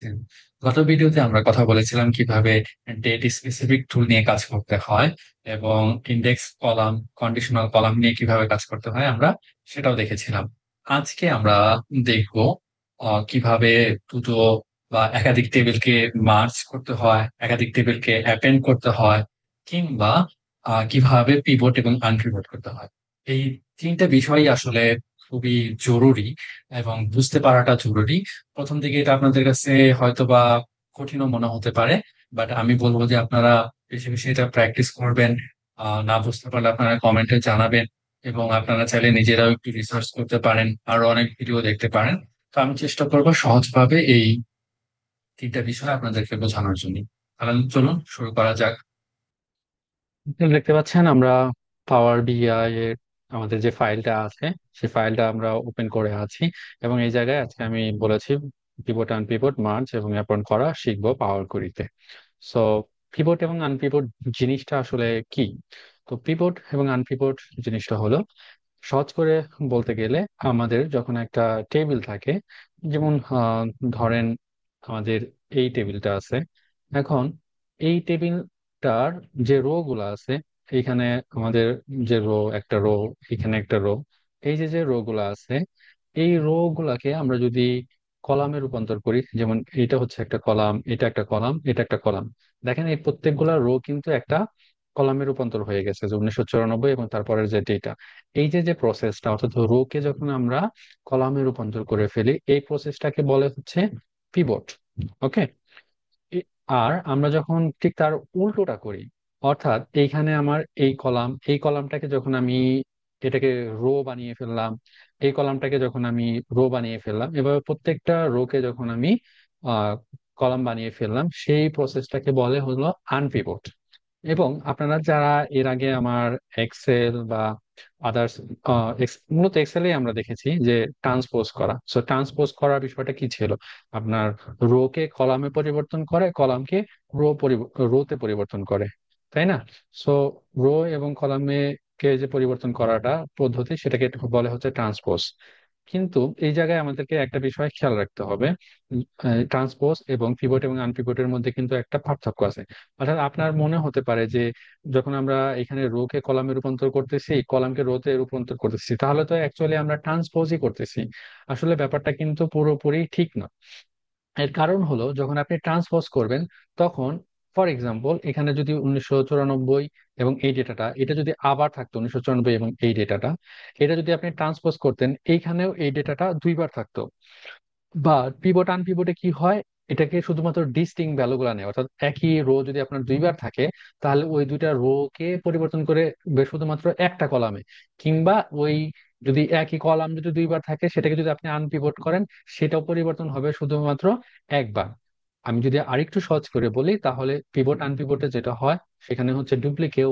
আছেন? গত ভিডিওতে আমরা কথা বলেছিলাম কিভাবে ডেট স্পেসিফিক টুল নিয়ে কাজ করতে হয় এবং ইন্ডেক্স কলাম, কন্ডিশনাল কলাম নিয়ে কিভাবে কাজ করতে হয় আমরা সেটাও দেখেছিলাম। আজকে আমরা দেখব কিভাবে দুটো বা একাধিক টেবিলকে মার্জ করতে হয়, একাধিক টেবিলকে অ্যাপেন্ড করতে হয়, কিংবা কিভাবে পিভট এবং আনপিভট করতে হয়। এই তিনটা বিষয়ই আসলে খুবই জরুরি এবং বুঝতে পারাটা জরুরি। প্রথম দিকে এটা আপনাদের কাছে হয়তো বা কঠিনও মনে হতে পারে, বাট আমি বলবো যে আপনারা বেশি বেশি এটা প্র্যাকটিস করবেন। না বুঝতে পারলে আপনারা কমেন্টে জানাবেন, এবং আপনারা চাইলে নিজেরাও একটু রিসার্চ করতে পারেন, আরো অনেক ভিডিও দেখতে পারেন। তো আমি চেষ্টা করবো সহজভাবে এই তিনটা বিষয় আপনাদেরকে বোঝানোর জন্য। তাহলে চলুন শুরু করা যাক। আপনি দেখতে পাচ্ছেন আমরা পাওয়ার বিআই এর আমাদের যে ফাইলটা আছে সেই ফাইলটা আমরা ওপেন করে আছি। এবং এই জায়গায় আজকে আমি বলেছি পিভট আনপিভট মার্জ এবং অ্যাপয়েন্ট করা শিখবো পাওয়ার কুড়িতে। সো পিভট এবং আনপিভট জিনিসটা আসলে কি? তো পিভট এবং আনপিভট জিনিসটা হলো, সহজ করে বলতে গেলে, আমাদের যখন একটা টেবিল থাকে, যেমন ধরেন আমাদের এই টেবিলটা আছে। এখন এই টেবিলটার যে রো গুলো আছে, এইখানে আমাদের যে রো, একটা রো, এখানে একটা রো, এই যে যে রো গুলো আছে, এই রো গুলাকে আমরা যদি কলামে রূপান্তর করি, যেমন এটা হচ্ছে একটা কলাম, এটা একটা কলাম, এটা একটা কলাম। দেখেন এই প্রত্যেকগুলা রো কিন্তু একটা কলামে রূপান্তর হয়ে গেছে, যে 1994 এবং তারপরের যে ডেটা। এই যে যে প্রসেসটা, অর্থাৎ রো কে যখন আমরা কলামে রূপান্তর করে ফেলি, এই প্রসেসটাকে বলে হচ্ছে পিভট। ওকে। আর আমরা যখন ঠিক তার উল্টোটা করি, অর্থাৎ এইখানে আমার এই কলামটাকে যখন আমি এটাকে রো বানিয়ে ফেললাম, এই কলামটাকে যখন আমি রো বানিয়ে ফেললাম, এভাবে প্রত্যেকটা রো কে যখন আমি আহ কলাম বানিয়ে ফেললাম, সেই প্রসেসটাকে বলে হলো আনপিভট। এবং আপনারা যারা এর আগে আমার এক্সেল বা আদার্স, মূলত এক্সেলে আমরা দেখেছি যে ট্রান্সপোজ করা। সো ট্রান্সপোজ করার বিষয়টা কি ছিল? আপনার রো কে কলামে পরিবর্তন করে, কলামকে রোতে পরিবর্তন করে, তাই না? সো রো এবং কলামে কে যে পরিবর্তন করাটা পদ্ধতি, সেটাকে বলে হচ্ছে ট্রান্সপোজ। কিন্তু এই জায়গায় আমাদেরকে একটা বিষয় খেয়াল রাখতে হবে। ট্রান্সপোজ এবং পিভট এবং আনপিভটের মধ্যে কিন্তু একটা পার্থক্য আছে। অর্থাৎ আপনার মনে হতে পারে যে যখন আমরা এখানে রো কে কলামে রূপান্তর করতেছি, কলামকে রোতে রূপান্তর করতেছি, তাহলে তো অ্যাকচুয়ালি আমরা ট্রান্সপোজই করতেছি। আসলে ব্যাপারটা কিন্তু পুরোপুরি ঠিক না। এর কারণ হলো, যখন আপনি ট্রান্সপোজ করবেন, তখন ফর এক্সাম্পল এখানে যদি 1994 এবং এই ডেটাটা, এটা যদি আবার থাকতো 1994 এবং এই ডেটাটা, এটা যদি আপনি ট্রান্সপোজ করতেন, এইখানেও এই ডেটাটা দুইবার থাকতো। বা পিভট আনপিভটে কি হয়, এটাকে শুধুমাত্র ডিস্টিং ভ্যালু গুলা নেয়। অর্থাৎ একই রো যদি আপনার দুইবার থাকে, তাহলে ওই দুইটা রো কে পরিবর্তন করে শুধুমাত্র একটা কলামে, কিংবা ওই যদি একই কলাম যদি দুইবার থাকে, সেটাকে যদি আপনি আনপিভট করেন, সেটাও পরিবর্তন হবে শুধুমাত্র একবার। আমি যদি আরেকটু সহজ করে বলি, তাহলে পিভট আনপিভটে যেটা হয়, সেখানে হচ্ছে ডুপ্লিকেট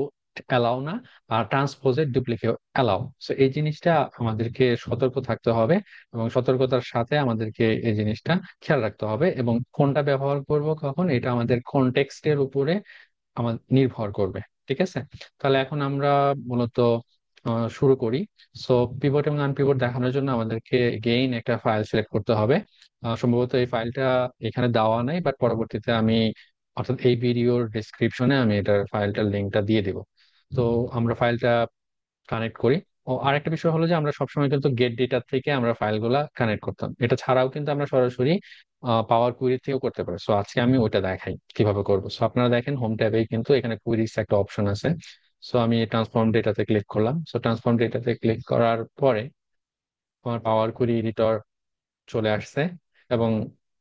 অ্যালাউ না, আর ট্রান্সপোজের ডুপ্লিকেট অ্যালাউ। তো এই জিনিসটা আমাদেরকে সতর্ক থাকতে হবে, এবং সতর্কতার সাথে আমাদেরকে এই জিনিসটা খেয়াল রাখতে হবে। এবং কোনটা ব্যবহার করব কখন, এটা আমাদের কনটেক্সটের উপরে আমাদের নির্ভর করবে। ঠিক আছে? তাহলে এখন আমরা মূলত শুরু করি। সো পিভট এবং আনপিভট দেখানোর জন্য আমাদেরকে গেইন একটা ফাইল সিলেক্ট করতে হবে। সম্ভবত এই ফাইলটা এখানে দেওয়া নাই, বাট পরবর্তীতে আমি, অর্থাৎ এই ভিডিওর ডিসক্রিপশনে আমি এটার ফাইলটার লিঙ্কটা দিয়ে দিব। তো আমরা ফাইলটা কানেক্ট করি। ও আরেকটা বিষয় হলো যে আমরা সবসময় কিন্তু গেট ডেটা থেকে আমরা ফাইলগুলা কানেক্ট করতাম, এটা ছাড়াও কিন্তু আমরা সরাসরি পাওয়ার কুইরি থেকেও করতে পারি। সো আজকে আমি ওটা দেখাই কিভাবে করবো। সো আপনারা দেখেন হোম ট্যাবেই কিন্তু এখানে কুইরিজ একটা অপশন আছে। সো আমি ট্রান্সফর্ম ডেটাতে ক্লিক করলাম। সো ট্রান্সফর্ম ডেটাতে ক্লিক করার পরে আমার পাওয়ার কুইরি এডিটর চলে আসছে। এবং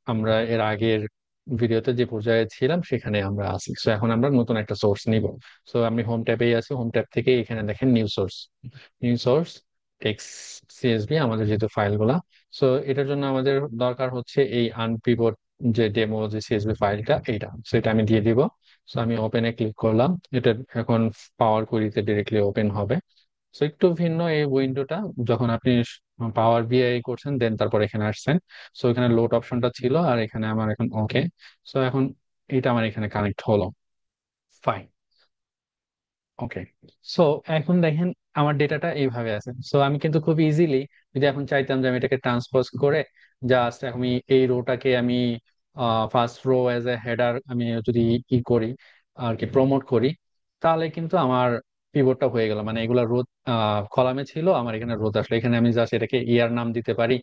আমরা এর আগের ভিডিওতে যে পর্যায়ে ছিলাম সেখানে আমরা আছি। সো এখন আমরা নতুন একটা সোর্স নিব। সো আমি হোম ট্যাবেই আছি, হোম ট্যাব থেকে এখানে দেখেন new source, new source x CSV, আমাদের যেহেতু ফাইলগুলা। সো এটার জন্য আমাদের দরকার হচ্ছে এই আনপিভট যে ডেমো যে সিএসভি ফাইলটা, এইটা সেটা আমি দিয়ে দিব। সো আমি ওপেনে ক্লিক করলাম। এটা এখন পাওয়ার কুইরিতে ডিরেক্টলি ওপেন হবে। সো একটু ভিন্ন এই উইন্ডোটা, যখন আপনি পাওয়ার বিআই করছেন দেন তারপর এখানে আসছেন। সো এখানে লোড অপশনটা ছিল, আর এখানে আমার এখন ওকে। সো এখন এটা আমার এখানে কানেক্ট হলো। ফাইন। ওকে। সো এখন দেখেন আমার ডেটাটা এইভাবে আছে। সো আমি কিন্তু খুব ইজিলি, যদি এখন চাইতাম যে আমি এটাকে ট্রান্সপোজ করে জাস্ট আমি এই রোটাকে আমি first row as a header আমি যদি ই করি আর কি প্রমোট করি, তাহলে কিন্তু আমার পিভটটা হয়ে গেল। মানে এগুলা রো কলামে ছিল, আমার এখানে রোদ আসলে এখানে আমি জাস্ট এটাকে ইয়ার নাম দিতে পারি,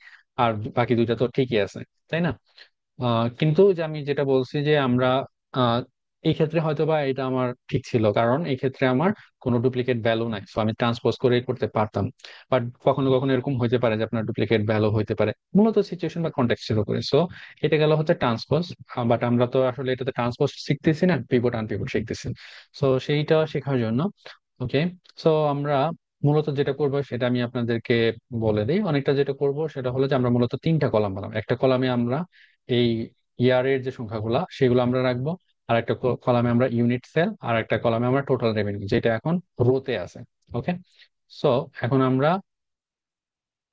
আর বাকি দুইটা তো ঠিকই আছে, তাই না? কিন্তু যে আমি যেটা বলছি যে আমরা আহ, এই ক্ষেত্রে হয়তো বা এটা আমার ঠিক ছিল, কারণ এই ক্ষেত্রে আমার কোনো ডুপ্লিকেট ভ্যালু নাই, তো আমি ট্রান্সপোজ করে করতে পারতাম। বাট কখনো কখনো এরকম হইতে পারে যে আপনার ডুপ্লিকেট ভ্যালু হইতে পারে, মূলত সিচুয়েশন বা কন্টেক্সটের উপরে। সো এটা গেল হচ্ছে ট্রান্সপোজ। বাট আমরা তো আসলে এটাতে ট্রান্সপোজ শিখতেছি না, পিভট আনপিভট শিখতেছি। সো সেইটা শেখার জন্য ওকে। সো আমরা মূলত যেটা করবো সেটা আমি আপনাদেরকে বলে দিই। অনেকটা যেটা করব সেটা হলো যে আমরা মূলত তিনটা কলাম বানাবো। একটা কলামে আমরা এই ইয়ারের যে সংখ্যাগুলা সেগুলো আমরা রাখবো, আর একটা কলামে আমরা ইউনিট সেল, আর একটা কলামে আমরা টোটাল রেভিনিউ, যেটা এখন রোতে আছে। ওকে। সো এখন আমরা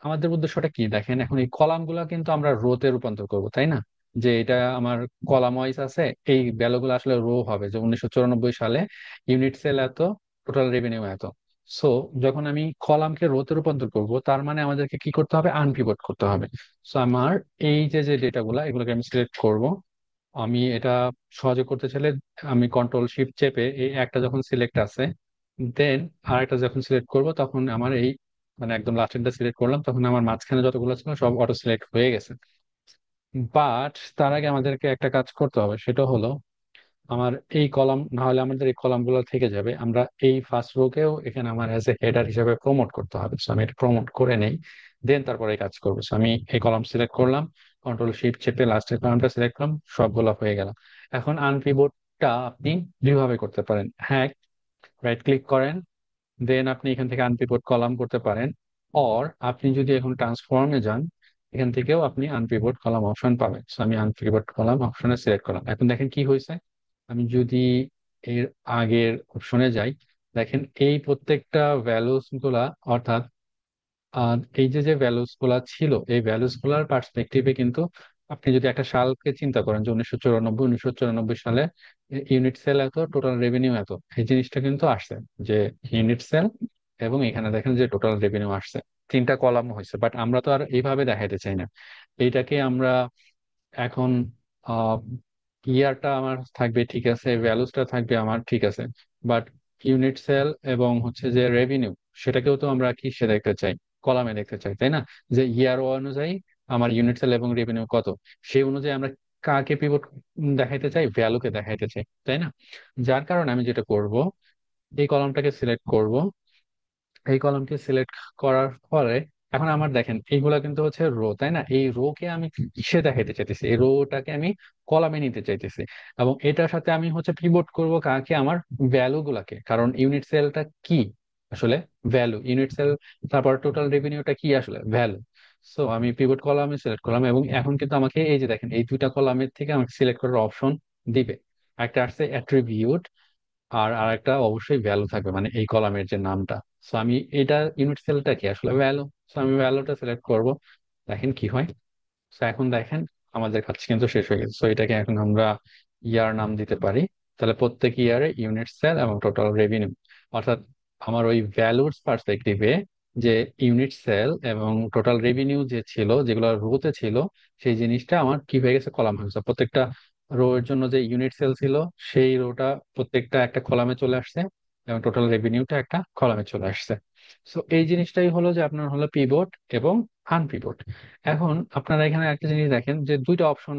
আমাদের উদ্দেশ্যটা কি দেখেন, এখন এই কলাম গুলা কিন্তু আমরা রোতে রূপান্তর করব, তাই না? যে এটা আমার কলাম ওয়াইজ আছে, এই ভ্যালুগুলো আসলে রো হবে, যে 1994 সালে ইউনিট সেল এত, টোটাল রেভিনিউ এত। সো যখন আমি কলামকে রোতে রূপান্তর করব, তার মানে আমাদেরকে কি করতে হবে, আনপিভট করতে হবে। সো আমার এই যে যে ডেটাগুলা এগুলোকে আমি সিলেক্ট করব। আমি এটা সহজে করতে চাইলে আমি কন্ট্রোল শিফট চেপে এই একটা যখন সিলেক্ট আছে, দেন আরেকটা যখন সিলেক্ট করব, তখন আমার এই মানে একদম লাস্টেরটা সিলেক্ট করলাম, তখন আমার মাঝখানে যতগুলো ছিল সব অটো সিলেক্ট হয়ে গেছে। বাট তার আগে আমাদেরকে একটা কাজ করতে হবে, সেটা হলো আমার এই কলাম না হলে আমাদের এই কলাম গুলো থেকে যাবে। আমরা এই ফার্স্ট রো কেও এখানে আমার অ্যাজ এ হেডার হিসেবে প্রমোট করতে হবে। So আমি এটা প্রমোট করে নেই, দেন তারপরে এই কাজ করবো। So আমি এই কলাম সিলেক্ট করলাম, কন্ট্রোল শিফট চেপে লাস্টের কলামটা সিলেক্ট করলাম, সবগুলো হয়ে গেল। এখন আনপিভটটা আপনি দুইভাবে করতে পারেন। হ্যাঁ, রাইট ক্লিক করেন, দেন আপনি এখান থেকে আনপিভট কলাম করতে পারেন। অর আপনি যদি এখন ট্রান্সফর্মে যান, এখান থেকেও আপনি আনপিভট কলাম অপশন পাবেন। So আমি আনপিভট কলাম অপশনে সিলেক্ট করলাম। এখন দেখেন কি হয়েছে, আমি যদি এর আগের অপশনে যাই, দেখেন এই প্রত্যেকটা ভ্যালুস গুলা, অর্থাৎ এই যে যে ভ্যালুস গুলা ছিল, এই ভ্যালুস গুলার পার্সপেক্টিভে কিন্তু আপনি যদি একটা সালকে চিন্তা করেন যে 1994 সালে ইউনিট সেল এত, টোটাল রেভিনিউ এত, এই জিনিসটা কিন্তু আসছে, যে ইউনিট সেল এবং এখানে দেখেন যে টোটাল রেভিনিউ আসছে, তিনটা কলাম হয়েছে। বাট আমরা তো আর এইভাবে দেখাইতে চাই না। এইটাকে আমরা এখন ইয়ারটা আমার থাকবে ঠিক আছে, ভ্যালুসটা থাকবে আমার ঠিক আছে, বাট ইউনিট সেল এবং হচ্ছে যে রেভিনিউ, সেটাকেও তো আমরা কি সে দেখতে চাই, কলামে দেখতে চাই, তাই না? যে ইয়ার অনুযায়ী আমার ইউনিট সেল এবং রেভিনিউ কত, সেই অনুযায়ী আমরা কাকে পিভট দেখাইতে চাই, ভ্যালুকে দেখাইতে চাই, তাই না? যার কারণে আমি যেটা করব, এই কলামটাকে সিলেক্ট করব। এই কলামটি সিলেক্ট করার পরে এখন আমার দেখেন এইগুলা কিন্তু হচ্ছে রো, তাই না? এই রো কে আমি কিসে দেখাইতে চাইতেছি, এই রোটাকে আমি কলামে নিতে চাইতেছি। এবং এটার সাথে আমি হচ্ছে পিভট করব কাকে, আমার ভ্যালু গুলাকে, কারণ ইউনিট সেলটা কি আসলে, ভ্যালু। ইউনিট সেল তারপর টোটাল রেভিনিউটা কি আসলে, ভ্যালু। সো আমি পিভট কলামে সিলেক্ট করলাম, এবং এখন কিন্তু আমাকে এই যে দেখেন এই দুইটা কলামের থেকে আমাকে সিলেক্ট করার অপশন দিবে। একটা আসছে অ্যাট্রিবিউট, আর আরেকটা অবশ্যই ভ্যালু থাকবে, মানে এই কলামের যে নামটা। সো আমি এটা ইউনিট সেলটা কি আসলে, ভ্যালু। সো আমি ভ্যালুটা সিলেক্ট করব, দেখেন কি হয়। তো এখন দেখেন আমাদের কাজ কিন্তু শেষ হয়ে গেছে। তো এটাকে এখন আমরা ইয়ার নাম দিতে পারি। তাহলে প্রত্যেক ইয়ারে ইউনিট সেল এবং টোটাল রেভিনিউ, অর্থাৎ আমার ওই ভ্যালুর পার্সপেক্টিভে যে ইউনিট সেল এবং টোটাল রেভিনিউ যে ছিল, যেগুলো রোতে ছিল, সেই জিনিসটা আমার কি হয়ে গেছে, কলাম হয়ে গেছে। প্রত্যেকটা রো এর জন্য যে ইউনিট সেল ছিল, সেই রোটা প্রত্যেকটা একটা কলামে চলে আসছে, এবং টোটাল রেভিনিউটা একটা কলামে চলে আসছে। সো এই জিনিসটাই হলো যে আপনার হলো পিভট এবং আনপিভট। এখন আপনারা এখানে একটা জিনিস দেখেন যে দুইটা অপশন,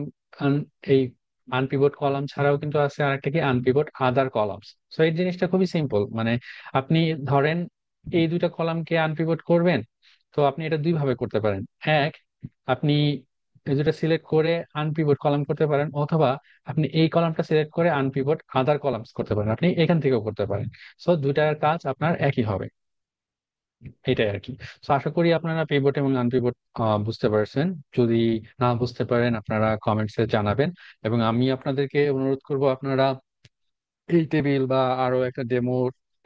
এই আনপিভট কলাম ছাড়াও কিন্তু আছে আরেকটা কি, আনপিভট আদার কলামস। সো এই জিনিসটা খুবই সিম্পল, মানে আপনি ধরেন এই দুইটা কলামকে আনপিভট করবেন, তো আপনি এটা দুই ভাবে করতে পারেন। এক, আপনি এই দুটা সিলেক্ট করে আনপিভট কলাম করতে পারেন, অথবা আপনি এই কলামটা সিলেক্ট করে আনপিভট আদার কলামস করতে পারেন, আপনি এখান থেকেও করতে পারেন। সো দুইটার কাজ আপনার একই হবে, এটাই আর কি। তো আশা করি আপনারা পিভট এবং আনপিভট বুঝতে পারছেন। যদি না বুঝতে পারেন আপনারা কমেন্টসে জানাবেন, এবং আমি আপনাদেরকে অনুরোধ করব আপনারা এই টেবিল বা আরো একটা ডেমো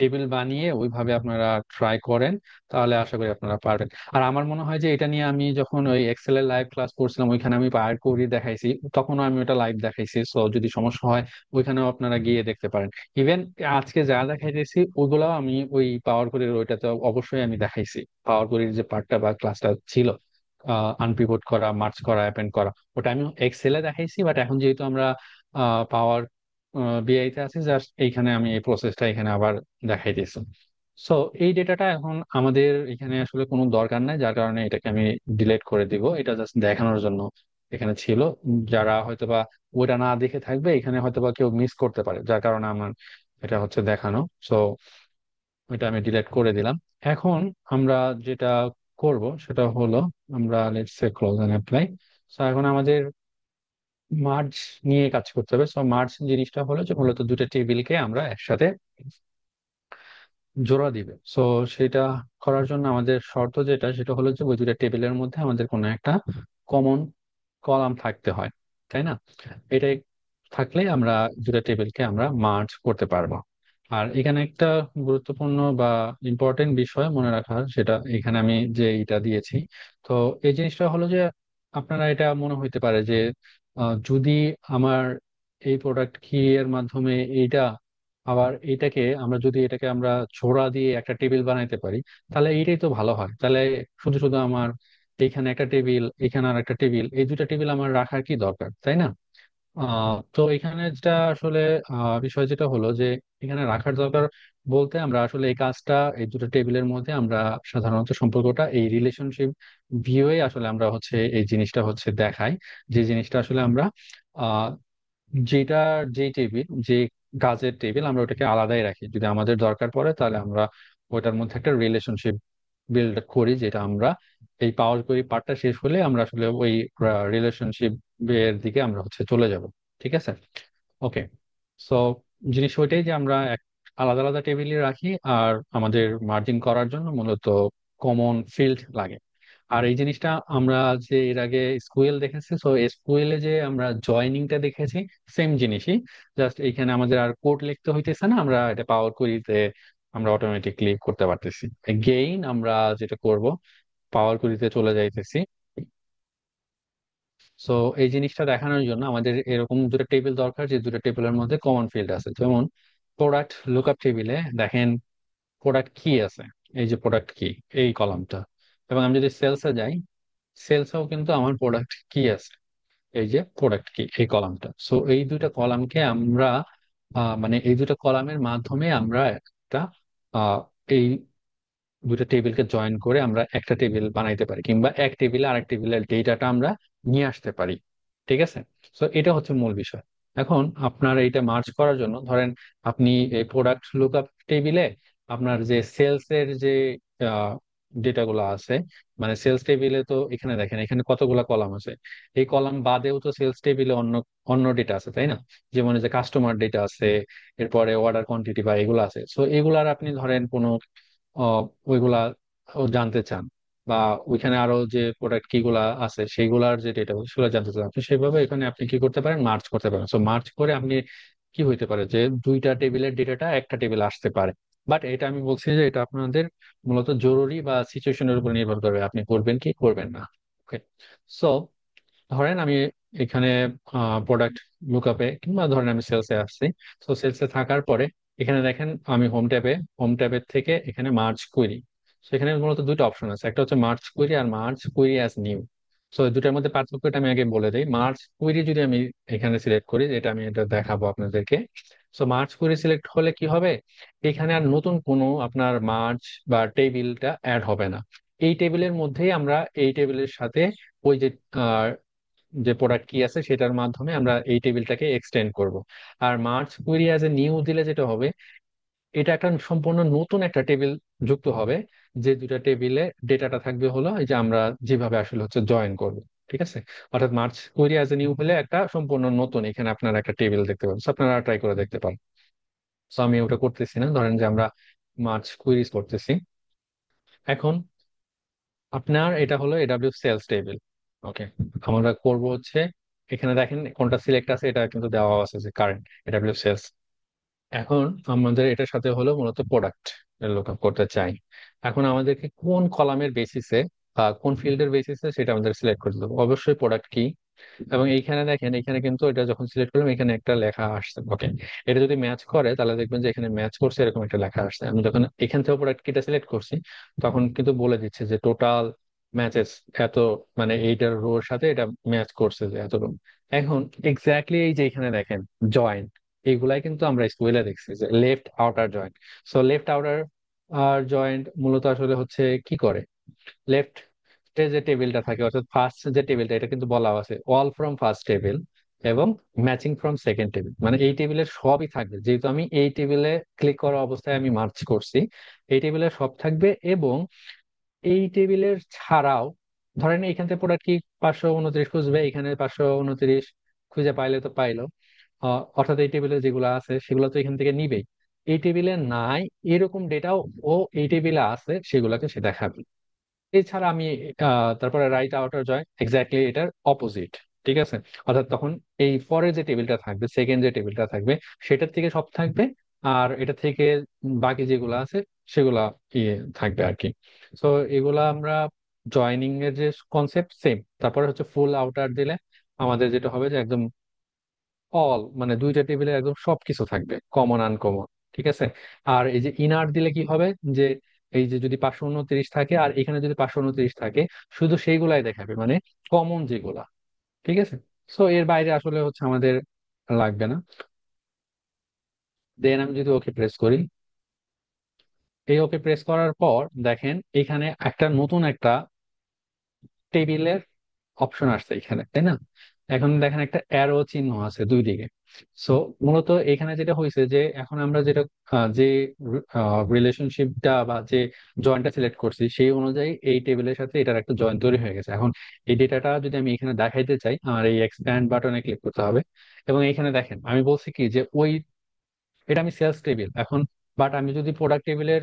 টেবিল বানিয়ে ওইভাবে আপনারা ট্রাই করেন, তাহলে আশা করি আপনারা পারবেন। আর আমার মনে হয় যে এটা নিয়ে আমি যখন ওই এক্সেল এর লাইভ ক্লাস করছিলাম, ওইখানে আমি পাওয়ার কোডই দেখাইছি, তখনও আমি ওটা লাইভ দেখাইছি। সো যদি সমস্যা হয় ওইখানেও আপনারা গিয়ে দেখতে পারেন। ইভেন আজকে যা দেখাইতেছি ওগুলাও আমি ওই পাওয়ার কোডের ওইটাতে অবশ্যই আমি দেখাইছি, পাওয়ার কোডের যে পার্টটা বা ক্লাসটা ছিল। আনপিভট করা, মার্জ করা, অ্যাপেন্ড করা, ওটা আমি এক্সেলে দেখাইছি। বাট এখন যেহেতু আমরা পাওয়ার বিআই তে আছি, জাস্ট এইখানে আমি এই প্রসেসটা এখানে আবার দেখাই দিয়েছি। সো এই ডেটাটা এখন আমাদের এখানে আসলে কোনো দরকার নাই, যার কারণে এটাকে আমি ডিলিট করে দিব। এটা জাস্ট দেখানোর জন্য এখানে ছিল। যারা হয়তোবা ওইটা না দেখে থাকবে, এখানে হয়তোবা কেউ মিস করতে পারে, যার কারণে আমার এটা হচ্ছে দেখানো। সো এটা আমি ডিলিট করে দিলাম। এখন আমরা যেটা করব সেটা হলো, আমরা let's say close and apply. So এখন আমাদের মার্জ নিয়ে কাজ করতে হবে। সো মার্জ জিনিসটা হলো যে মূলত দুটো টেবিলকে আমরা একসাথে জোড়া দিবে। সো সেটা করার জন্য আমাদের শর্ত যেটা, সেটা হলো যে ওই দুটা টেবিলের মধ্যে আমাদের কোনো একটা কমন কলাম থাকতে হয়, তাই না? এটাই থাকলে আমরা দুটা টেবিলকে আমরা মার্জ করতে পারবো। আর এখানে একটা গুরুত্বপূর্ণ বা ইম্পর্টেন্ট বিষয় মনে রাখার, সেটা এখানে আমি যে এটা দিয়েছি। তো এই জিনিসটা হলো যে আপনারা এটা মনে হইতে পারে যে যদি আমার এই প্রোডাক্ট কি এর মাধ্যমে এইটা, আবার এটাকে আমরা জোড়া দিয়ে একটা টেবিল বানাইতে পারি, তাহলে এইটাই তো ভালো হয়। তাহলে শুধু শুধু আমার এখানে একটা টেবিল, এখানে আর একটা টেবিল, এই দুটা টেবিল আমার রাখার কি দরকার, তাই না? তো এখানে যেটা আসলে বিষয় যেটা হলো যে এখানে রাখার দরকার বলতে, আমরা আসলে এই কাজটা এই দুটো টেবিলের মধ্যে আমরা সাধারণত সম্পর্কটা এই রিলেশনশিপ ভিউয়ে আসলে আমরা হচ্ছে এই জিনিসটা হচ্ছে দেখাই। যে জিনিসটা আসলে আমরা আহ যেটা যে টেবিল, যে কাজের টেবিল, আমরা ওটাকে আলাদাই রাখি। যদি আমাদের দরকার পড়ে তাহলে আমরা ওটার মধ্যে একটা রিলেশনশিপ বিল্ড করি, যেটা আমরা এই পাওয়ার কোয়েরি পার্টটা শেষ হলে আমরা আসলে ওই রিলেশনশিপ এর দিকে আমরা হচ্ছে চলে যাব। ঠিক আছে, ওকে। সো জিনিস ওইটাই যে আমরা আলাদা আলাদা টেবিলে রাখি, আর আমাদের মার্জিন করার জন্য মূলত কমন ফিল্ড লাগে। আর এই জিনিসটা আমরা যে এর আগে স্কুয়েল দেখেছি, সো এসকিউএল এ যে আমরা জয়নিংটা দেখেছি, সেম জিনিসই। জাস্ট এখানে আমাদের আর কোড লিখতে হইতেছে না, আমরা এটা পাওয়ার কোয়েরিতে আমরা অটোমেটিকলি করতে পারতেছি। এগেইন আমরা যেটা করব, পাওয়ার কোয়েরিতে চলে যাইতেছি। সো এই জিনিসটা দেখানোর জন্য আমাদের এরকম দুটো টেবিল দরকার, যে দুটো টেবিলের মধ্যে কমন ফিল্ড আছে। যেমন প্রোডাক্ট লুকআপ টেবিলে দেখেন প্রোডাক্ট কি আছে, এই যে প্রোডাক্ট কি, এই কলামটা। এবং আমি যদি সেলসে যাই, সেলসেও কিন্তু আমার প্রোডাক্ট কি আছে, এই যে প্রোডাক্ট কি, এই কলামটা। সো এই দুইটা কলামকে আমরা মানে এই দুটো কলামের মাধ্যমে আমরা একটা আহ, এই দুটো টেবিলকে জয়েন করে আমরা একটা টেবিল বানাইতে পারি, কিংবা এক টেবিলে আরেক টেবিলের ডেটাটা আমরা নিয়ে আসতে পারি। ঠিক আছে, তো এটা হচ্ছে মূল বিষয়। এখন আপনার এইটা মার্জ করার জন্য ধরেন আপনি এই প্রোডাক্ট লুকআপ টেবিলে আপনার যে সেলস এর যে ডেটাগুলো আছে, মানে সেলস টেবিলে তো এখানে দেখেন এখানে কতগুলা কলাম আছে। এই কলাম বাদেও তো সেলস টেবিলে অন্য অন্য ডেটা আছে, তাই না? যেমন এই যে কাস্টমার ডেটা আছে, এরপরে অর্ডার কোয়ান্টিটি বা এগুলো আছে। সো এগুলার আপনি ধরেন কোনো আহ, ওইগুলা জানতে চান, বা ওইখানে আরো যে প্রোডাক্ট কি গুলা আছে সেইগুলার যে ডেটা সেগুলো জানতে চান, আপনি সেভাবে এখানে আপনি কি করতে পারেন, মার্চ করতে পারেন। সো মার্চ করে আপনি কি হইতে পারে যে দুইটা টেবিলের ডেটাটা একটা টেবিলে আসতে পারে। বাট এটা আমি বলছি যে এটা আপনাদের মূলত জরুরি বা সিচুয়েশনের উপর নির্ভর করবে, আপনি করবেন কি করবেন না। ওকে, সো ধরেন আমি এখানে প্রোডাক্ট লুকআপে কিংবা ধরেন আমি সেলসে আসছি। তো সেলসে থাকার পরে এখানে দেখেন আমি হোম ট্যাবের থেকে এখানে মার্জ কুইরি। সেখানে মূলত দুটো অপশন আছে, একটা হচ্ছে মার্জ কুইরি আর merge query as new. So এই দুটার মধ্যে পার্থক্যটা আমি আগে বলে দিই। মার্জ কুইরি যদি আমি এখানে সিলেক্ট করি, এটা আমি এটা দেখাবো আপনাদেরকে। সো মার্জ কুইরি সিলেক্ট হলে কি হবে, এখানে আর নতুন কোনো আপনার মার্জ বা টেবিলটা অ্যাড হবে না। এই টেবিলের মধ্যেই আমরা এই টেবিলের সাথে ওই যে যে প্রোডাক্ট কি আছে সেটার মাধ্যমে আমরা এই টেবিলটাকে এক্সটেন্ড করব। আর merge query as a new দিলে যেটা হবে, এটা একটা সম্পূর্ণ নতুন একটা টেবিল যুক্ত হবে। যে দুটা টেবিলে ডেটাটা থাকবে হলো এই যে আমরা যেভাবে আসলে হচ্ছে জয়েন করব। ঠিক আছে, অর্থাৎ merge query as a new হলে একটা সম্পূর্ণ নতুন এখানে আপনারা একটা টেবিল দেখতে পাবেন। So আপনারা ট্রাই করে দেখতে পারেন। তো আমি ওটা করতেছি না, ধরেন যে আমরা মার্জ কুইরিজ করতেছি। এখন আপনার এটা হলো এডাব্লিউ সেলস টেবিল। ওকে, আমরা করব হচ্ছে এখানে দেখেন কোনটা সিলেক্ট আছে, এটা কিন্তু দেওয়া আছে যে কারেন্ট এডাব্লিউ সেলস। এখন আমাদের এটার সাথে হলো মূলত প্রোডাক্ট লুকআপ করতে চাই। এখন আমাদেরকে কোন কলামের বেসিসে বা কোন ফিল্ডের বেসিসে সেটা আমাদের সিলেক্ট করতে হবে, অবশ্যই প্রোডাক্ট কি। এবং এইখানে দেখেন এখানে কিন্তু এটা যখন সিলেক্ট করলাম এখানে একটা লেখা আসছে। ওকে, এটা যদি ম্যাচ করে তাহলে দেখবেন যে এখানে ম্যাচ করছে এরকম একটা লেখা আসছে। আমি যখন এখান থেকে প্রোডাক্ট কিটা সিলেক্ট করছি তখন কিন্তু বলে দিচ্ছে যে টোটাল ম্যাচেস এত, মানে এইটার রোর সাথে এটা ম্যাচ করছে যে এত রো। এখন এক্স্যাক্টলি এই যে এখানে দেখেন জয়েন্ট, এইগুলাই কিন্তু আমরা স্কুলে দেখছি যে left outer joint. So left outer joint মূলত আসলে হচ্ছে কি করে, লেফট যে টেবিলটা থাকে অর্থাৎ ফার্স্ট যে টেবিলটা, এটা কিন্তু বলা আছে অল ফ্রম ফার্স্ট টেবিল এবং ম্যাচিং ফ্রম সেকেন্ড টেবিল, মানে এই টেবিলের সবই থাকবে। যেহেতু আমি এই টেবিলে ক্লিক করা অবস্থায় আমি মার্চ করছি, এই টেবিলের সব থাকবে। এবং এই টেবিলের ছাড়াও ধরেন এখান থেকে প্রোডাক্ট কি 529 খুঁজবে, এখানে 529 খুঁজে পাইলে তো পাইলো, অর্থাৎ এই টেবিলে যেগুলো আছে সেগুলো তো এখান থেকে নিবেই। এই টেবিলে নাই এরকম ডেটাও ও এই টেবিলে আছে, সেগুলোকে সে দেখাবে। এছাড়া আমি তারপরে রাইট আউটার জয়েন্ট এক্স্যাক্টলি এটার অপোজিট। ঠিক আছে, অর্থাৎ তখন এই পরে যে টেবিলটা থাকবে, সেকেন্ড যে টেবিলটা থাকবে, সেটার থেকে সব থাকবে। আর এটা থেকে বাকি যেগুলো আছে সেগুলা ইয়ে থাকবে আর কি। তো এগুলা আমরা জয়নিং এর যে কনসেপ্ট সেম। তারপরে হচ্ছে ফুল আউটার দিলে আমাদের যেটা হবে যে একদম অল, মানে দুইটা টেবিলে একদম সবকিছু থাকবে, কমন আনকমন। ঠিক আছে। আর এই যে ইনার দিলে কি হবে, যে এই যে যদি 529 থাকে আর এখানে যদি 529 থাকে, শুধু সেইগুলাই দেখাবে, মানে কমন যেগুলা। ঠিক আছে। সো এর বাইরে আসলে হচ্ছে আমাদের লাগবে না। দেন আমি যদি ওকে প্রেস করি, এই ওকে প্রেস করার পর দেখেন এখানে একটা নতুন একটা টেবিলের অপশন আসছে এখানে, তাই না? এখন দেখেন একটা অ্যারো চিহ্ন আছে দুই দিকে। সো মূলত এখানে যেটা হয়েছে যে এখন আমরা যেটা যে রিলেশনশিপটা বা যে জয়েন্টটা সিলেক্ট করছি সেই অনুযায়ী এই টেবিলের সাথে এটার একটা জয়েন্ট তৈরি হয়ে গেছে। এখন এই ডেটাটা যদি আমি এখানে দেখাইতে চাই, আমার এই এক্সপ্যান্ড বাটনে ক্লিক করতে হবে। এবং এখানে দেখেন আমি বলছি কি যে ওই, এটা আমি সেলস টেবিল এখন, বাট আমি যদি প্রোডাক্ট টেবিলের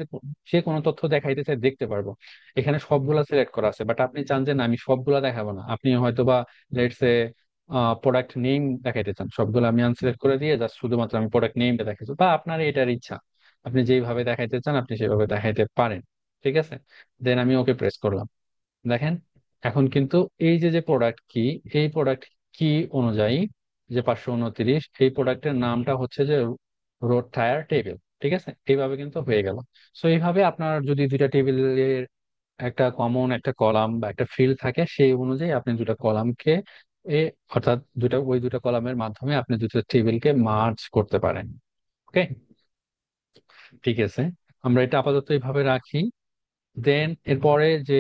যে কোনো তথ্য দেখাইতে চাই দেখতে পারবো। এখানে সবগুলা সিলেক্ট করা আছে, বাট আপনি চান যে না আমি সবগুলা দেখাবো না, আপনি হয়তো বা লেটস এ প্রোডাক্ট নেম দেখাইতে চান, সবগুলো আমি আনসিলেক্ট করে দিয়ে জাস্ট শুধুমাত্র আমি প্রোডাক্ট নেমটা দেখাইছি, বা আপনার এটার ইচ্ছা, আপনি যেইভাবে দেখাইতে চান আপনি সেভাবে দেখাইতে পারেন। ঠিক আছে। দেন আমি ওকে প্রেস করলাম। দেখেন এখন কিন্তু এই যে যে প্রোডাক্ট কি, এই প্রোডাক্ট কি অনুযায়ী যে 529, এই প্রোডাক্টের নামটা হচ্ছে যে রোড টায়ার টেবিল। ঠিক আছে, এইভাবে কিন্তু হয়ে গেল। সো এইভাবে আপনার যদি দুইটা টেবিলের একটা কমন একটা কলাম বা একটা ফিল্ড থাকে, সেই অনুযায়ী আপনি দুটা কলামকে এ অর্থাৎ ওই দুটা কলামের মাধ্যমে আপনি দুটো টেবিলকে মার্জ করতে পারেন। ওকে, ঠিক আছে, আমরা এটা আপাতত এইভাবে রাখি। দেন এরপরে যে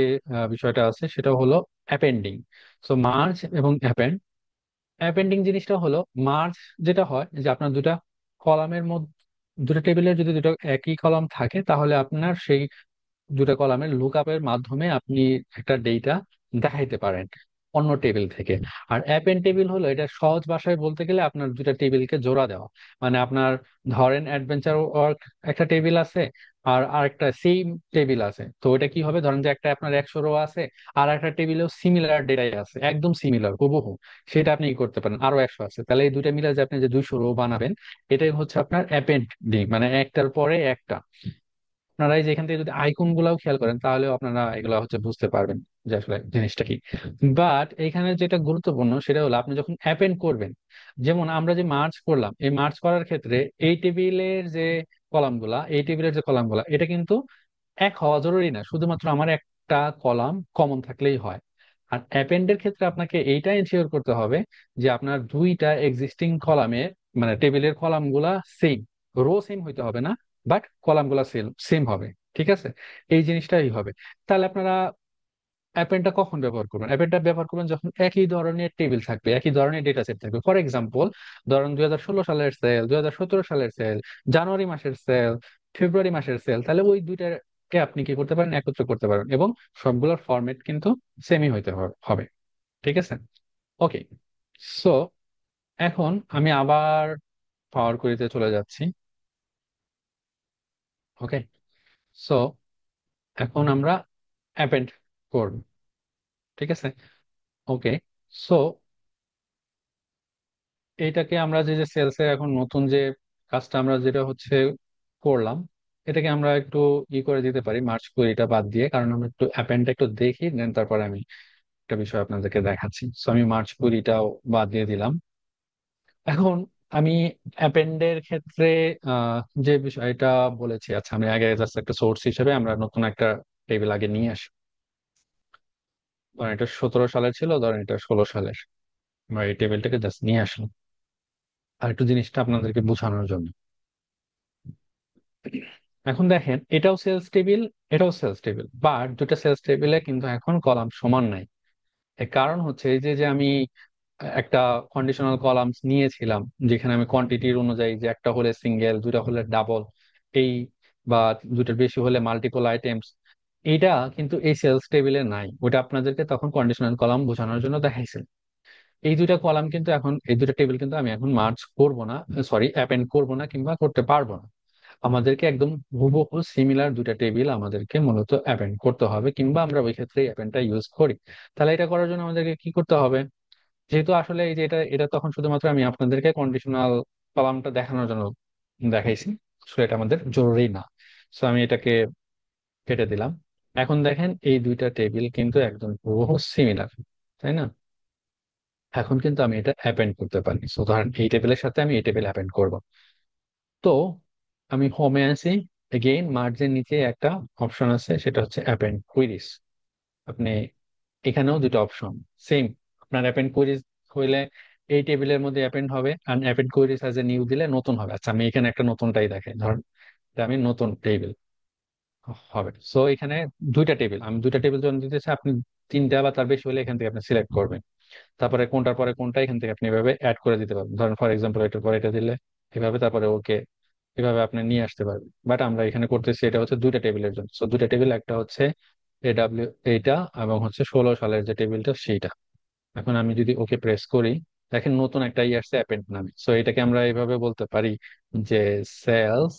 বিষয়টা আছে সেটা হলো অ্যাপেন্ডিং। সো মার্জ এবং অ্যাপেন্ড। অ্যাপেন্ডিং জিনিসটা হলো মার্জ, যেটা হয় যে আপনার দুটা কলামের মধ্যে, দুটো টেবিলের যদি দুটো একই কলাম থাকে তাহলে আপনার সেই দুটো কলামের লুকআপের মাধ্যমে আপনি একটা ডেটা দেখাইতে পারেন অন্য টেবিল থেকে। আর অ্যাপেন্ড টেবিল হলো, এটা সহজ ভাষায় বলতে গেলে আপনার দুটা টেবিলকে জোড়া দেওয়া। মানে আপনার ধরেন অ্যাডভেঞ্চার ওয়ার্ক একটা টেবিল আছে আর আরেকটা সেম টেবিল আছে, তো ওটা কি হবে, ধরেন যে একটা আপনার 100 রো আছে আর একটা টেবিলেও সিমিলার ডেটাই আছে, একদম সিমিলার হুবহু, সেটা আপনি কি করতে পারেন আরো 100 আছে, তাহলে এই দুইটা মিলে যে আপনি যে 200 রো বানাবেন, এটাই হচ্ছে আপনার অ্যাপেন্ডিং, মানে একটার পরে একটা। আপনারা এই যে এখান থেকে যদি আইকন গুলাও খেয়াল করেন তাহলে আপনারা এগুলা হচ্ছে বুঝতে পারবেন যে আসলে জিনিসটা কি। বাট এখানে যেটা গুরুত্বপূর্ণ সেটা হলো আপনি যখন অ্যাপেন্ড করবেন, যেমন আমরা যে মার্জ করলাম, এই মার্জ করার ক্ষেত্রে এই টেবিলের যে কলামগুলা এটা কিন্তু এক হওয়া জরুরি না, শুধুমাত্র আমার একটা কলাম কমন থাকলেই হয়। আর অ্যাপেন্ডের ক্ষেত্রে আপনাকে এইটা এনশিওর করতে হবে যে আপনার দুইটা এক্সিস্টিং কলামে, মানে টেবিলের কলামগুলা সেম, রো সেম হইতে হবে না, বাট কলামগুলা সেম সেম হবে। ঠিক আছে, এই জিনিসটাই হবে। তাহলে আপনারা অ্যাপেন্ডটা কখন ব্যবহার করবেন? অ্যাপেন্ডটা ব্যবহার করবেন যখন একই ধরনের টেবিল থাকবে, একই ধরনের ডেটা সেট থাকবে। ফর এক্সাম্পল, ধরুন 2016 সালের সেল, 2017 সালের সেল, জানুয়ারি মাসের সেল, ফেব্রুয়ারি মাসের সেল, তাহলে ওই দুইটাকে আপনি কি করতে পারেন, একত্র করতে পারেন, এবং সবগুলোর ফরম্যাট কিন্তু সেমই হইতে হবে। ঠিক আছে। ওকে। সো এখন আমি আবার পাওয়ার কোয়েরিতে চলে যাচ্ছি। ওকে। সো এখন আমরা অ্যাপেন্ড করব। ঠিক আছে। ওকে। সো এইটাকে আমরা যে যে সেলসে এখন নতুন যে কাজটা আমরা যেটা হচ্ছে করলাম, এটাকে আমরা একটু করে দিতে পারি মার্চ কোয়েরিটা বাদ দিয়ে, কারণ আমরা একটু অ্যাপেন্ডটা একটু দেখি, দেন তারপরে আমি একটা বিষয় আপনাদেরকে দেখাচ্ছি। সো আমি মার্চ কোয়েরিটাও বাদ দিয়ে দিলাম। এখন আমি অ্যাপেন্ডের ক্ষেত্রে আহ যে বিষয়টা বলেছি, আচ্ছা আমি আগে জাস্ট একটা সোর্স হিসেবে আমরা নতুন একটা টেবিল আগে নিয়ে আসি। ধরেন এটা 17 সালের ছিল, ধরেন এটা 16 সালের। আমরা এই টেবিলটাকে জাস্ট নিয়ে আসলাম আর একটু জিনিসটা আপনাদেরকে বোঝানোর জন্য। এখন দেখেন এটাও সেলস টেবিল, এটাও সেলস টেবিল, বাট দুটা সেলস টেবিলে কিন্তু এখন কলাম সমান নাই। এর কারণ হচ্ছে এই যে যে আমি একটা কন্ডিশনাল কলামস নিয়েছিলাম, যেখানে আমি কোয়ান্টিটির অনুযায়ী যে একটা হলে সিঙ্গেল, দুটা হলে ডাবল, এই বা দুটার বেশি হলে মাল্টিপল আইটেমস, এইটা কিন্তু এই সেলস টেবিলে নাই। ওটা আপনাদেরকে তখন কন্ডিশনাল কলাম বোঝানোর জন্য দেখাইছিল। এই দুইটা কলাম কিন্তু এখন, এই দুইটা টেবিল কিন্তু আমি এখন মার্জ করব না, সরি অ্যাপেন্ড করব না কিংবা করতে পারবো না। আমাদেরকে একদম হুবহু সিমিলার দুইটা টেবিল আমাদেরকে মূলত অ্যাপেন্ড করতে হবে, কিংবা আমরা ওই ক্ষেত্রে অ্যাপেন্ডটা ইউজ করি। তাহলে এটা করার জন্য আমাদেরকে কি করতে হবে? যেহেতু আসলে এই যে এটা এটা তখন শুধুমাত্র আমি আপনাদেরকে কন্ডিশনাল কলামটা দেখানোর জন্য দেখাইছি, আসলে এটা আমাদের জরুরি না। সো আমি এটাকে কেটে দিলাম। এখন দেখেন এই দুইটা টেবিল কিন্তু একদম হুবহু সিমিলার, তাই না? এখন কিন্তু আমি এটা অ্যাপেন্ড করতে পারি। সো ধরেন এই টেবিলের সাথে আমি এই টেবিল অ্যাপেন্ড করব। তো আমি হোমে আসি, এগেইন মার্জের নিচে একটা অপশন আছে, সেটা হচ্ছে অ্যাপেন্ড কুইরিজ। আপনি এখানেও দুটো অপশন সেম। আপনার অ্যাপেন্ড কুইরিজ হইলে এই টেবিলের মধ্যে অ্যাপেন্ড হবে, আর অ্যাপেন্ড কুইরিজ অ্যাজ এ নিউ দিলে নতুন হবে। আচ্ছা আমি এখানে একটা নতুনটাই দেখাই, ধরেন এটা আমি নতুন টেবিল হবে। সো এখানে দুইটা টেবিল, আমি দুইটা টেবিল যখন দিতে চাই, আপনি তিনটা বা তার বেশি হলে এখান থেকে আপনি সিলেক্ট করবেন। তারপরে কোনটার পরে কোনটা এখান থেকে আপনি এভাবে অ্যাড করে দিতে পারবেন। ধরেন ফর এক্সাম্পল এটার পরে এটা দিলে এভাবে, তারপরে ওকে, এভাবে আপনি নিয়ে আসতে পারবেন। বাট আমরা এখানে করতেছি এটা হচ্ছে দুইটা টেবিলের জন্য। সো দুইটা টেবিল, একটা হচ্ছে এডাব্লিউ এইটা, এবং হচ্ছে 16 সালের যে টেবিলটা সেইটা। এখন আমি যদি ওকে প্রেস করি, দেখেন নতুন একটা ই আসছে অ্যাপেন্ড নামে। সো এটাকে আমরা এইভাবে বলতে পারি যে সেলস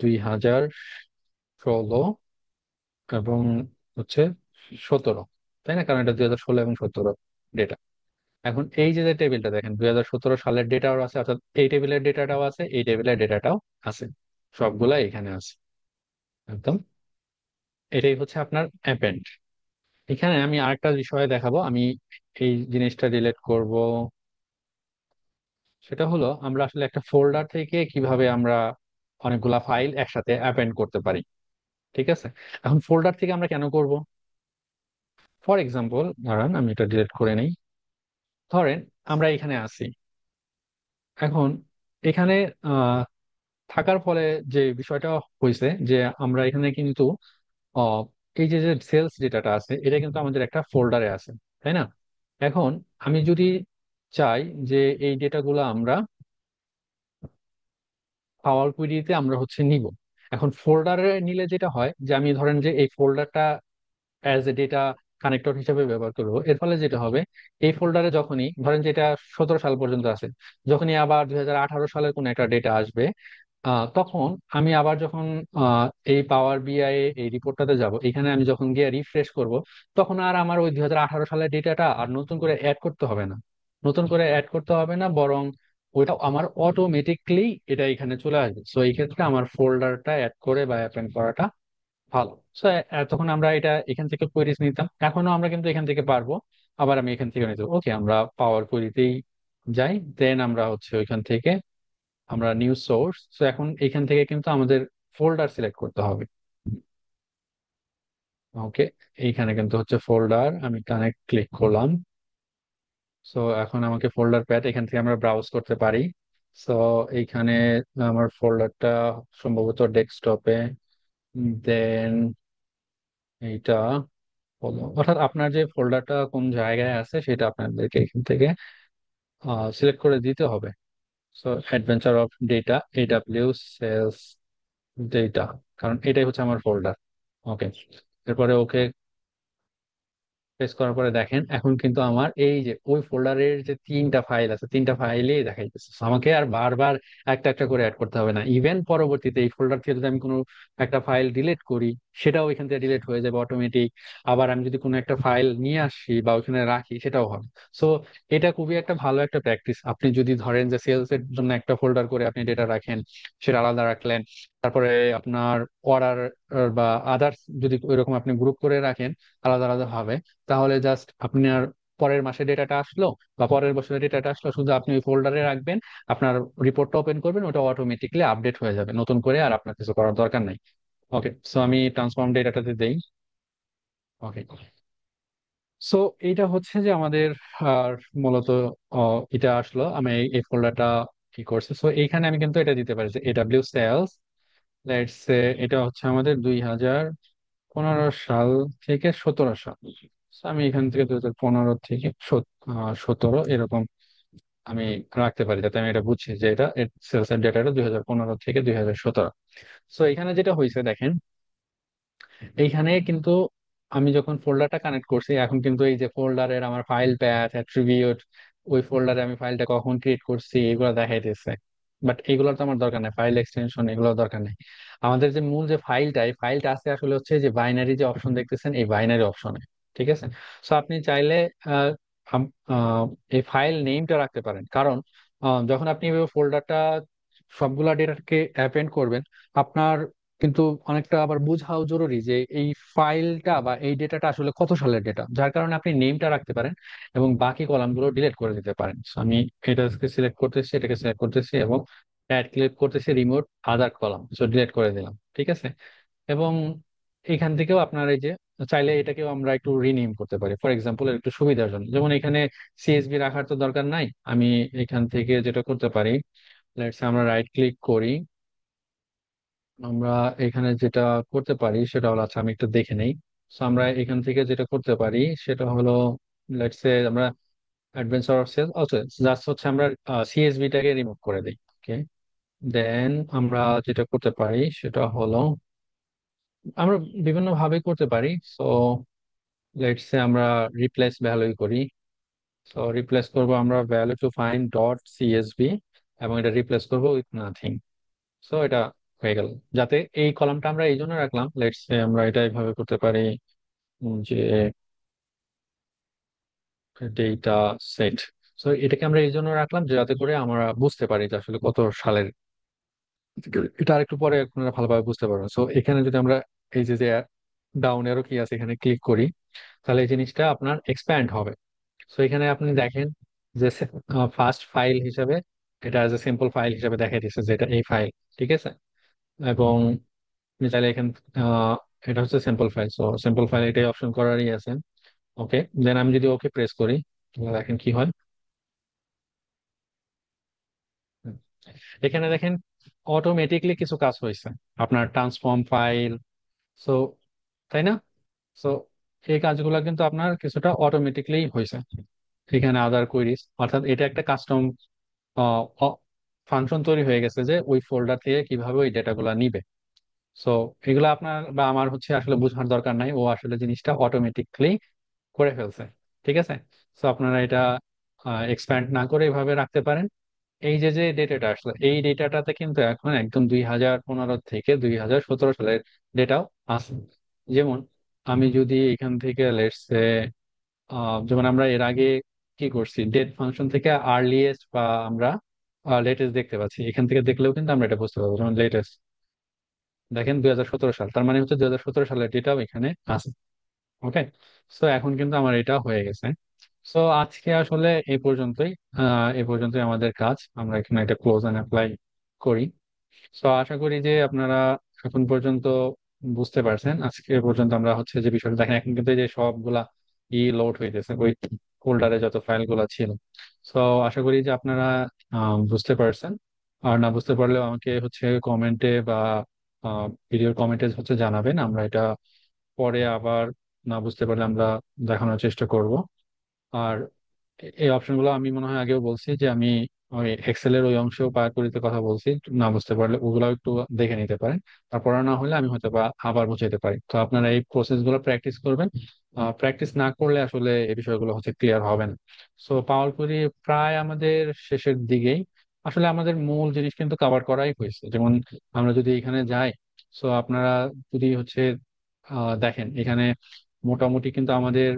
2016 এবং হচ্ছে 17, তাই না? কারণ এটা 2016 এবং 17 ডেটা। এখন এই যে যে টেবিলটা দেখেন 2017 সালের ডেটাও আছে, অর্থাৎ এই টেবিলের ডেটাটাও আছে, এই টেবিলের ডেটাটাও আছে, সবগুলা এখানে আছে একদম। এটাই হচ্ছে আপনার অ্যাপেন্ড। এখানে আমি আরেকটা বিষয় দেখাবো, আমি এই জিনিসটা ডিলিট করব। সেটা হলো আমরা আসলে একটা ফোল্ডার থেকে কিভাবে আমরা অনেকগুলা ফাইল একসাথে অ্যাপেন্ড করতে পারি। ঠিক আছে, এখন ফোল্ডার থেকে আমরা কেন করব? ফর এক্সাম্পল ধরেন আমি এটা ডিলিট করে নিই। ধরেন আমরা এখানে আছি, এখন এখানে আহ থাকার ফলে যে বিষয়টা হয়েছে যে আমরা এখানে কিন্তু আহ, এই যে যে সেলস ডেটাটা আছে এটা কিন্তু আমাদের একটা ফোল্ডারে আছে, তাই না? এখন আমি যদি চাই যে এই ডেটাগুলো আমরা পাওয়ার কুইরিতে আমরা হচ্ছে নিব। এখন ফোল্ডারে নিলে যেটা হয় যে আমি ধরেন যে এই ফোল্ডারটা অ্যাজ এ ডেটা কানেক্টর হিসেবে ব্যবহার করবো, এর ফলে যেটা হবে এই ফোল্ডারে যখনই ধরেন যেটা 17 সাল পর্যন্ত আছে, যখনই আবার 2018 সালের কোন একটা ডেটা আসবে, তখন আমি আবার যখন আহ, এই পাওয়ার বিআই এই রিপোর্টটাতে যাব, এখানে আমি যখন গিয়ে রিফ্রেশ করব, তখন আর আমার ওই 2018 সালের ডেটাটা আর নতুন করে অ্যাড করতে হবে না। নতুন করে অ্যাড করতে হবে না, বরং ওইটা আমার অটোমেটিকলি এটা এখানে চলে আসবে। সো এই ক্ষেত্রে আমার ফোল্ডারটা অ্যাড করে বা অ্যাপেন্ড করাটা ভালো। সো তখন আমরা এটা এখান থেকে কোয়েরিজ নিতাম, এখনো আমরা কিন্তু এখান থেকে পারবো। আবার আমি এখান থেকে নিতে, ওকে আমরা পাওয়ার কোয়েরিতেই যাই, দেন আমরা হচ্ছে ওইখান থেকে আমরা নিউ সোর্স। তো এখন এখান থেকে কিন্তু আমাদের ফোল্ডার সিলেক্ট করতে হবে। ওকে, এইখানে কিন্তু হচ্ছে ফোল্ডার, আমি কানেক্ট ক্লিক করলাম। সো এখন আমাকে ফোল্ডার প্যাথ এখান থেকে আমরা ব্রাউজ করতে পারি। সো এইখানে আমার ফোল্ডারটা সম্ভবত ডেস্কটপে, দেন এইটা হলো, অর্থাৎ আপনার যে ফোল্ডারটা কোন জায়গায় আছে সেটা আপনাদেরকে এখান থেকে সিলেক্ট করে দিতে হবে। So adventure of data, AW sales data, কারণ এটাই হচ্ছে আমার ফোল্ডার। ওকে, এরপরে ওকে প্রেস করার পরে দেখেন এখন কিন্তু আমার এই যে ওই ফোল্ডারের যে তিনটা ফাইল আছে, তিনটা ফাইলই দেখাইতেছে। So আমাকে আর বারবার একটা একটা করে অ্যাড করতে হবে না। ইভেন পরবর্তীতে এই ফোল্ডার থেকে যদি আমি কোনো একটা ফাইল ডিলিট করি, সেটাও এখান থেকে ডিলিট হয়ে যাবে অটোমেটিক। আবার আমি যদি কোনো একটা ফাইল নিয়ে আসি বা ওখানে রাখি, সেটাও হবে। সো এটা খুবই একটা ভালো একটা প্র্যাকটিস। আপনি যদি ধরেন যে সেলস এর জন্য একটা ফোল্ডার করে আপনি ডেটা রাখেন, সেটা আলাদা রাখলেন, তারপরে আপনার অর্ডার বা আদার্স যদি ওইরকম আপনি গ্রুপ করে রাখেন আলাদা আলাদা ভাবে, তাহলে জাস্ট আপনার পরের মাসে ডেটাটা আসলো বা পরের বছরের ডেটাটা আসলো, শুধু আপনি ওই ফোল্ডারে রাখবেন, আপনার রিপোর্টটা ওপেন করবেন, ওটা অটোমেটিকলি আপডেট হয়ে যাবে, নতুন করে আর আপনার কিছু করার দরকার নাই। ওকে, সো আমি ট্রান্সফর্ম ডেটাটাতে দেই। ওকে, সো এইটা হচ্ছে যে আমাদের আর মূলত এটা আসলো আমি এই ফোল্ডারটা কি করছি। সো এইখানে আমি কিন্তু এটা দিতে পারি যে এডাব্লিউ সেলস, লেটস সে এটা হচ্ছে আমাদের 2015 সাল থেকে 17 সাল। So আমি এখান থেকে 2015 থেকে 17 এরকম আমি রাখতে পারি, যাতে আমি এটা বুঝছি যে এটা সেলস এর ডেটাটা 2015 থেকে 2017। সো এখানে যেটা হয়েছে দেখেন, এইখানে কিন্তু আমি যখন ফোল্ডারটা কানেক্ট করছি, এখন কিন্তু এই যে ফোল্ডারের আমার ফাইল প্যাথ অ্যাট্রিবিউট, ওই ফোল্ডারে আমি ফাইলটা কখন ক্রিয়েট করছি এগুলো দেখাইতেছে। বাট এগুলোর তো আমার দরকার নেই, ফাইল এক্সটেনশন এগুলোর দরকার নেই। আমাদের যে মূল যে ফাইলটা, এই ফাইলটা আছে আসলে হচ্ছে যে বাইনারি যে অপশন দেখতেছেন, এই বাইনারি অপশনে। ঠিক আছে। সো আপনি চাইলে আহ, এই ফাইল নেমটা রাখতে পারেন, কারণ যখন আপনি ফোল্ডারটা সবগুলা ডেটাকে অ্যাপেন্ড করবেন, আপনার কিন্তু অনেকটা আবার বোঝাও জরুরি যে এই ফাইলটা বা এই ডেটাটা আসলে কত সালের ডেটা, যার কারণে আপনি নেমটা রাখতে পারেন এবং বাকি কলামগুলো ডিলিট করে দিতে পারেন। So আমি এটাকে সিলেক্ট করতেছি, এটাকে সিলেক্ট করতেছি এবং অ্যাড ক্লিক করতেছি, রিমুভ আদার কলাম, সো ডিলিট করে দিলাম। ঠিক আছে। এবং এখান থেকেও আপনার এই যে চাইলে এটাকেও আমরা একটু রিনেম করতে পারি, ফর এক্সাম্পল একটু সুবিধার জন্য, যেমন এখানে সিএসভি রাখার তো দরকার নাই। আমি এখান থেকে যেটা করতে পারি, লেটস আমরা রাইট ক্লিক করি, আমরা এখানে যেটা করতে পারি সেটা হলো, আচ্ছা আমি একটু দেখে নেই। সো আমরা এখান থেকে যেটা করতে পারি সেটা হলো, লেটস সে আমরা অ্যাডভেঞ্চার অফ সেল আচ্ছা, জাস্ট হচ্ছে আমরা সিএসভি টাকে রিমুভ করে দিই। ওকে, দেন আমরা যেটা করতে পারি সেটা হলো, আমরা বিভিন্ন ভাবে করতে পারি। সো লেটস সে আমরা রিপ্লেস ভ্যালু করি। সো রিপ্লেস করব আমরা value to find dot CSV, এবং এটা রিপ্লেস করব উইথ নাথিং। সো এটা হয়ে গেল। যাতে এই কলামটা আমরা এই জন্য রাখলাম, লেটস সে আমরা এটা এইভাবে করতে পারি যে ডেটা সেট। সো এটাকে আমরা এই জন্য রাখলাম যে যাতে করে আমরা বুঝতে পারি যে আসলে কত সালের, এটা আরেকটু পরে আপনারা ভালোভাবে বুঝতে পারবেন। সো এখানে যদি আমরা এই যে ডাউন এরো কি আছে এখানে ক্লিক করি, তাহলে এই জিনিসটা আপনার এক্সপ্যান্ড হবে। সো এখানে আপনি দেখেন যে ফার্স্ট ফাইল হিসেবে এটা এজ এ সিম্পল ফাইল হিসেবে দেখাই দিচ্ছে যে এটা এই ফাইল। ঠিক আছে। এবং আপনি চাইলে এখান আহ, এটা হচ্ছে simple file, so simple file এটাই অপশন করারই আছে। ওকে, দেন আমি যদি ওকে প্রেস করি তাহলে দেখেন কি হয়। হুম। এখানে দেখেন অটোমেটিকলি কিছু কাজ হয়েছে, আপনার ট্রান্সফর্ম ফাইল, সো তাই না? সো এই কাজগুলো কিন্তু আপনার কিছুটা অটোমেটিকলি হয়েছে। এখানে আদার কোয়েরিজ, অর্থাৎ এটা একটা কাস্টম ফাংশন তৈরি হয়ে গেছে যে ওই ফোল্ডার থেকে কিভাবে ওই ডেটাগুলো নিবে। সো এগুলো আপনার বা আমার হচ্ছে আসলে বোঝার দরকার নাই, ও আসলে জিনিসটা অটোমেটিকলি করে ফেলছে। ঠিক আছে। সো আপনারা এটা এক্সপ্যান্ড না করে এভাবে রাখতে পারেন। এই যে যে ডেটাটা আসলে এই ডেটাটাতে কিন্তু এখন একদম 2015 থেকে 2017 সালের ডেটাও আছে। যেমন আমি যদি এখান থেকে লেটস যেমন আমরা এর আগে কি করছি, ডেট ফাংশন থেকে আর্লিয়েস্ট বা আমরা লেটেস্ট দেখতে পাচ্ছি, এখান থেকে দেখলেও কিন্তু আমরা এটা বুঝতে পারবো। যেমন লেটেস্ট দেখেন 2017 সাল, তার মানে হচ্ছে 2017 সালের ডেটাও এখানে আছে। ওকে। সো এখন কিন্তু আমার এটা হয়ে গেছে। সো আজকে আসলে এই পর্যন্তই, এই পর্যন্তই আমাদের কাজ, আমরা এখানে এটা ক্লোজ এন্ড অ্যাপ্লাই করি। সো আশা করি যে আপনারা এখন পর্যন্ত বুঝতে পারছেন। আজকে পর্যন্ত আমরা হচ্ছে যে বিষয়টা দেখেন, এখন কিন্তু এই যে সবগুলা লোড হইতেছে ওই ফোল্ডারে যত ফাইল গুলা ছিল। সো আশা করি যে আপনারা বুঝতে পারছেন। আর না বুঝতে পারলেও আমাকে হচ্ছে কমেন্টে বা ভিডিওর কমেন্টে হচ্ছে জানাবেন, আমরা এটা পরে আবার না বুঝতে পারলে আমরা দেখানোর চেষ্টা করব। আর এই অপশনগুলো আমি মনে হয় আগেও বলছি যে আমি ওই এক্সেল এর ওই অংশেও পাওয়ার কথা বলছি, না বুঝতে পারলে ওগুলো একটু দেখে নিতে পারেন। তারপর না হলে আমি হয়তো বা আবার বুঝাইতে পারি। তো আপনারা এই প্রসেস গুলো প্র্যাকটিস করবেন। প্র্যাকটিস না করলে আসলে এই বিষয়গুলো হচ্ছে ক্লিয়ার হবে না। সো পাওয়ার কোরি প্রায় আমাদের শেষের দিকেই, আসলে আমাদের মূল জিনিস কিন্তু কভার করাই হয়েছে। যেমন আমরা যদি এখানে যাই, সো আপনারা যদি হচ্ছে দেখেন এখানে মোটামুটি কিন্তু আমাদের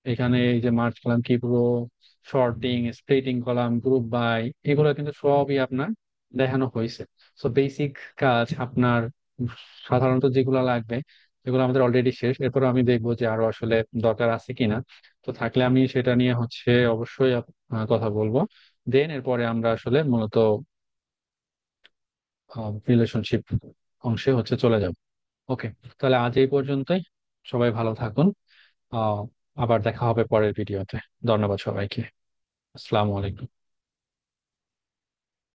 এখানে এই যে মার্চ কলাম কি পুরো, sorting splitting column, group by, এগুলো কিন্তু সবই আপনার দেখানো হয়েছে। সো বেসিক কাজ আপনার সাধারণত যেগুলো লাগবে এগুলো আমাদের অলরেডি শেষ। এরপর আমি দেখবো যে আরো আসলে দরকার আছে কিনা। তো থাকলে আমি সেটা নিয়ে হচ্ছে অবশ্যই কথা বলবো। দেন এরপরে আমরা আসলে মূলত রিলেশনশিপ অংশে হচ্ছে চলে যাব। ওকে, তাহলে আজ এই পর্যন্তই। সবাই ভালো থাকুন। আহ আবার দেখা হবে পরের ভিডিওতে। ধন্যবাদ সবাইকে। আসসালামু আলাইকুম।